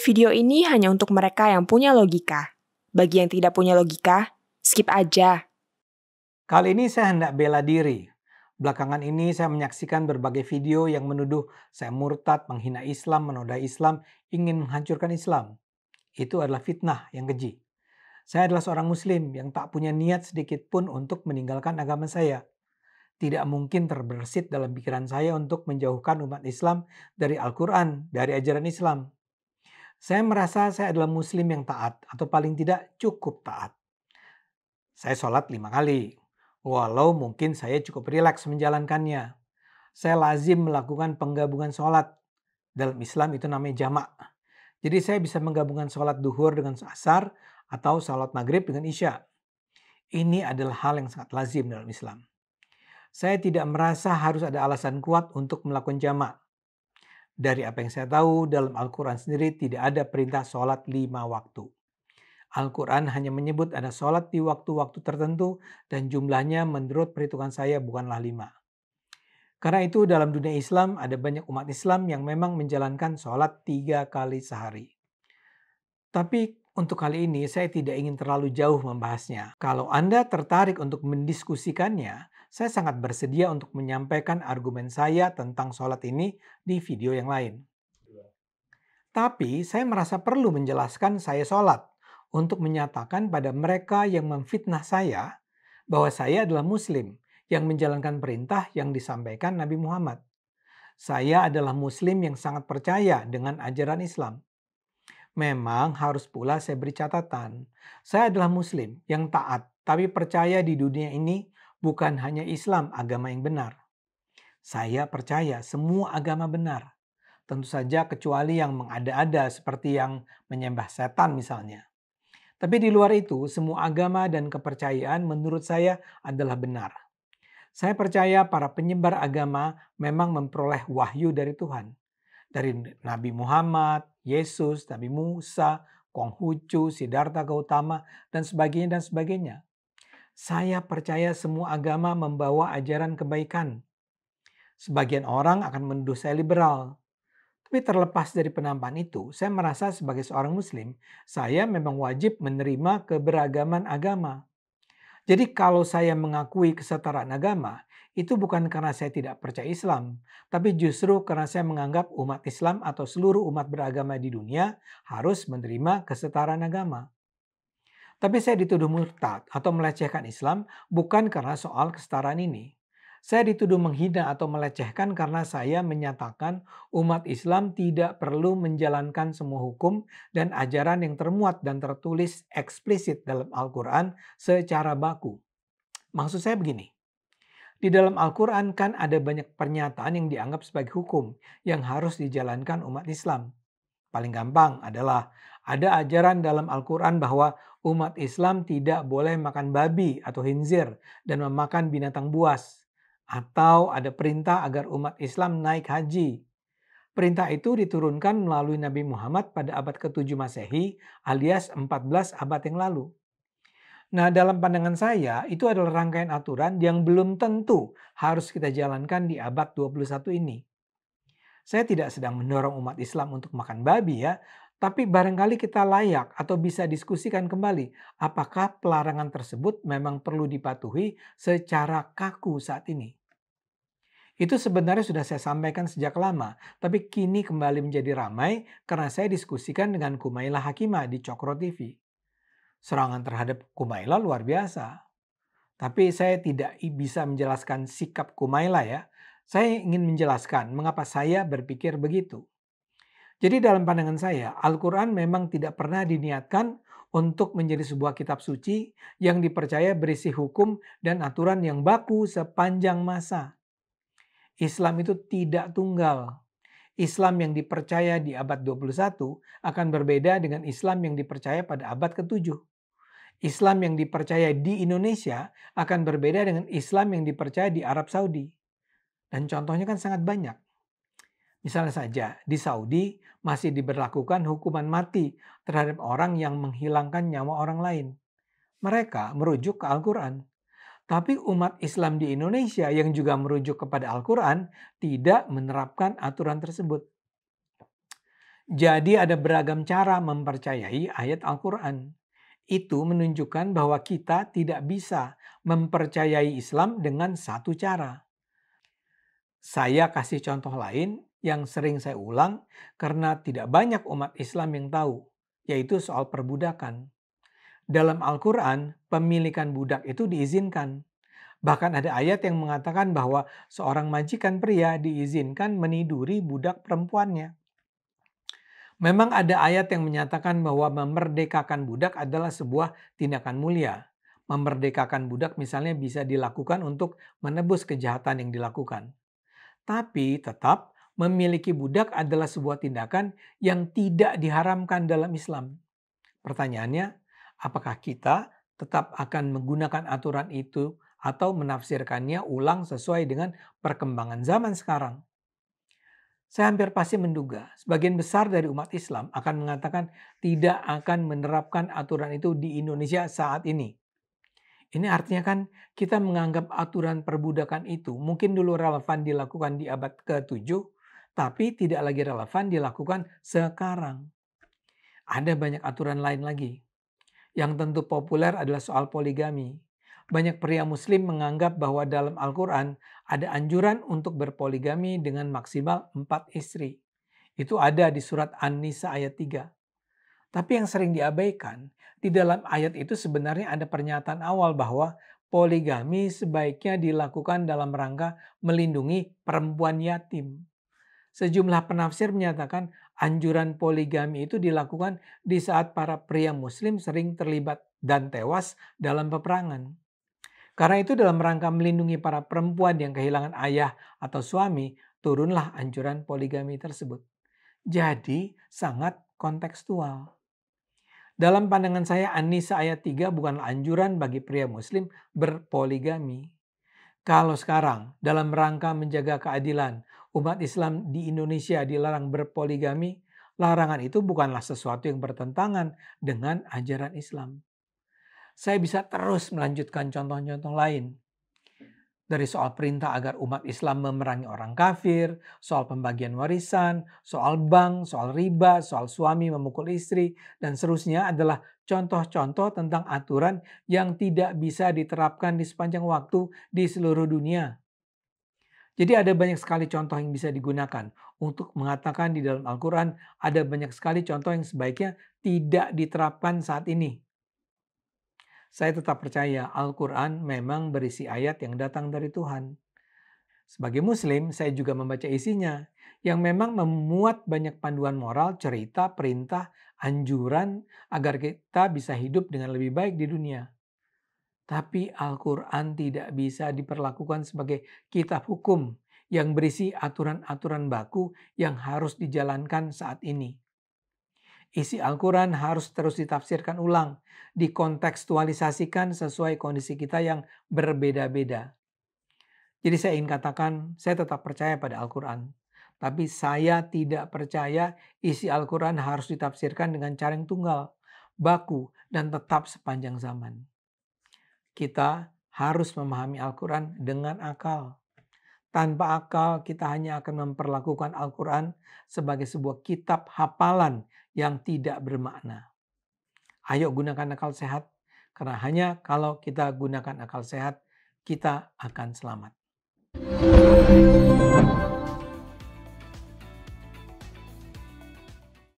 Video ini hanya untuk mereka yang punya logika. Bagi yang tidak punya logika, skip aja. Kali ini saya hendak bela diri. Belakangan ini saya menyaksikan berbagai video yang menuduh saya murtad, menghina Islam, menodai Islam, ingin menghancurkan Islam. Itu adalah fitnah yang keji. Saya adalah seorang muslim yang tak punya niat sedikit pun untuk meninggalkan agama saya. Tidak mungkin terbersit dalam pikiran saya untuk menjauhkan umat Islam dari Al-Quran, dari ajaran Islam. Saya merasa saya adalah muslim yang taat atau paling tidak cukup taat. Saya sholat 5 kali, walau mungkin saya cukup rileks menjalankannya. Saya lazim melakukan penggabungan sholat. Dalam Islam itu namanya jamak. Jadi saya bisa menggabungkan sholat duhur dengan asar atau sholat maghrib dengan isya. Ini adalah hal yang sangat lazim dalam Islam. Saya tidak merasa harus ada alasan kuat untuk melakukan jamak. Dari apa yang saya tahu, dalam Al-Quran sendiri tidak ada perintah sholat 5 waktu. Al-Quran hanya menyebut ada sholat di waktu-waktu tertentu dan jumlahnya menurut perhitungan saya bukanlah 5. Karena itu dalam dunia Islam ada banyak umat Islam yang memang menjalankan sholat 3 kali sehari. Tapi untuk kali ini saya tidak ingin terlalu jauh membahasnya. Kalau Anda tertarik untuk mendiskusikannya, saya sangat bersedia untuk menyampaikan argumen saya tentang sholat ini di video yang lain. Tapi saya merasa perlu menjelaskan saya sholat untuk menyatakan pada mereka yang memfitnah saya bahwa saya adalah muslim yang menjalankan perintah yang disampaikan Nabi Muhammad. Saya adalah muslim yang sangat percaya dengan ajaran Islam. Memang harus pula saya beri catatan. Saya adalah muslim yang taat tapi percaya di dunia ini bukan hanya Islam agama yang benar. Saya percaya semua agama benar. Tentu saja kecuali yang mengada-ada seperti yang menyembah setan misalnya. Tapi di luar itu, semua agama dan kepercayaan menurut saya adalah benar. Saya percaya para penyebar agama memang memperoleh wahyu dari Tuhan. Dari Nabi Muhammad, Yesus, Nabi Musa, Konghucu, Siddhartha Gautama, dan sebagainya dan sebagainya. Saya percaya semua agama membawa ajaran kebaikan. Sebagian orang akan menuduh saya liberal. Tapi terlepas dari penampakan itu, saya merasa sebagai seorang muslim, saya memang wajib menerima keberagaman agama. Jadi kalau saya mengakui kesetaraan agama, itu bukan karena saya tidak percaya Islam, tapi justru karena saya menganggap umat Islam atau seluruh umat beragama di dunia harus menerima kesetaraan agama. Tapi saya dituduh murtad atau melecehkan Islam bukan karena soal kesetaraan ini. Saya dituduh menghina atau melecehkan karena saya menyatakan umat Islam tidak perlu menjalankan semua hukum dan ajaran yang termuat dan tertulis eksplisit dalam Al-Quran secara baku. Maksud saya begini, di dalam Al-Quran kan ada banyak pernyataan yang dianggap sebagai hukum yang harus dijalankan umat Islam. Paling gampang adalah ada ajaran dalam Al-Quran bahwa umat Islam tidak boleh makan babi atau khinzir dan memakan binatang buas. Atau ada perintah agar umat Islam naik haji. Perintah itu diturunkan melalui Nabi Muhammad pada abad ke-7 Masehi alias 14 abad yang lalu. Nah, dalam pandangan saya itu adalah rangkaian aturan yang belum tentu harus kita jalankan di abad 21 ini. Saya tidak sedang mendorong umat Islam untuk makan babi ya, tapi barangkali kita layak atau bisa diskusikan kembali apakah pelarangan tersebut memang perlu dipatuhi secara kaku saat ini. Itu sebenarnya sudah saya sampaikan sejak lama, tapi kini kembali menjadi ramai karena saya diskusikan dengan Kumaila Hakimah di Cokro TV. Serangan terhadap Kumaila luar biasa. Tapi saya tidak bisa menjelaskan sikap Kumaila ya. Saya ingin menjelaskan mengapa saya berpikir begitu. Jadi dalam pandangan saya, Al-Quran memang tidak pernah diniatkan untuk menjadi sebuah kitab suci yang dipercaya berisi hukum dan aturan yang baku sepanjang masa. Islam itu tidak tunggal. Islam yang dipercaya di abad 21 akan berbeda dengan Islam yang dipercaya pada abad ke-7. Islam yang dipercaya di Indonesia akan berbeda dengan Islam yang dipercaya di Arab Saudi. Dan contohnya kan sangat banyak. Misalnya saja, di Saudi masih diberlakukan hukuman mati terhadap orang yang menghilangkan nyawa orang lain. Mereka merujuk ke Al-Quran. Tapi umat Islam di Indonesia yang juga merujuk kepada Al-Quran tidak menerapkan aturan tersebut. Jadi ada beragam cara mempercayai ayat Al-Quran. Itu menunjukkan bahwa kita tidak bisa mempercayai Islam dengan satu cara. Saya kasih contoh lain yang sering saya ulang karena tidak banyak umat Islam yang tahu, yaitu soal perbudakan. Dalam Al-Quran, pemilikan budak itu diizinkan. Bahkan ada ayat yang mengatakan bahwa seorang majikan pria diizinkan meniduri budak perempuannya. Memang ada ayat yang menyatakan bahwa memerdekakan budak adalah sebuah tindakan mulia. Memerdekakan budak misalnya bisa dilakukan untuk menebus kejahatan yang dilakukan. Tapi tetap memiliki budak adalah sebuah tindakan yang tidak diharamkan dalam Islam. Pertanyaannya, apakah kita tetap akan menggunakan aturan itu atau menafsirkannya ulang sesuai dengan perkembangan zaman sekarang? Saya hampir pasti menduga sebagian besar dari umat Islam akan mengatakan tidak akan menerapkan aturan itu di Indonesia saat ini. Ini artinya kan kita menganggap aturan perbudakan itu mungkin dulu relevan dilakukan di abad ke-7, tapi tidak lagi relevan dilakukan sekarang. Ada banyak aturan lain lagi. Yang tentu populer adalah soal poligami. Banyak pria muslim menganggap bahwa dalam Al-Quran ada anjuran untuk berpoligami dengan maksimal 4 istri. Itu ada di surat An-Nisa ayat 3. Tapi yang sering diabaikan, di dalam ayat itu sebenarnya ada pernyataan awal bahwa poligami sebaiknya dilakukan dalam rangka melindungi perempuan yatim. Sejumlah penafsir menyatakan anjuran poligami itu dilakukan di saat para pria muslim sering terlibat dan tewas dalam peperangan. Karena itu dalam rangka melindungi para perempuan yang kehilangan ayah atau suami, turunlah anjuran poligami tersebut. Jadi sangat kontekstual. Dalam pandangan saya An-Nisa ayat 3 bukanlah anjuran bagi pria muslim berpoligami. Kalau sekarang dalam rangka menjaga keadilan umat Islam di Indonesia dilarang berpoligami, larangan itu bukanlah sesuatu yang bertentangan dengan ajaran Islam. Saya bisa terus melanjutkan contoh-contoh lain. Dari soal perintah agar umat Islam memerangi orang kafir, soal pembagian warisan, soal bank, soal riba, soal suami memukul istri, dan seterusnya adalah contoh-contoh tentang aturan yang tidak bisa diterapkan di sepanjang waktu di seluruh dunia. Jadi ada banyak sekali contoh yang bisa digunakan untuk mengatakan di dalam Al-Quran ada banyak sekali contoh yang sebaiknya tidak diterapkan saat ini. Saya tetap percaya Al-Quran memang berisi ayat yang datang dari Tuhan. Sebagai Muslim, saya juga membaca isinya yang memang memuat banyak panduan moral, cerita, perintah, anjuran agar kita bisa hidup dengan lebih baik di dunia. Tapi Al-Quran tidak bisa diperlakukan sebagai kitab hukum yang berisi aturan-aturan baku yang harus dijalankan saat ini. Isi Al-Quran harus terus ditafsirkan ulang, dikontekstualisasikan sesuai kondisi kita yang berbeda-beda. Jadi saya ingin katakan, saya tetap percaya pada Al-Quran. Tapi saya tidak percaya isi Al-Quran harus ditafsirkan dengan cara yang tunggal, baku, dan tetap sepanjang zaman. Kita harus memahami Al-Quran dengan akal. Tanpa akal, kita hanya akan memperlakukan Al-Quran sebagai sebuah kitab hafalan yang tidak bermakna. Ayo gunakan akal sehat, karena hanya kalau kita gunakan akal sehat, kita akan selamat.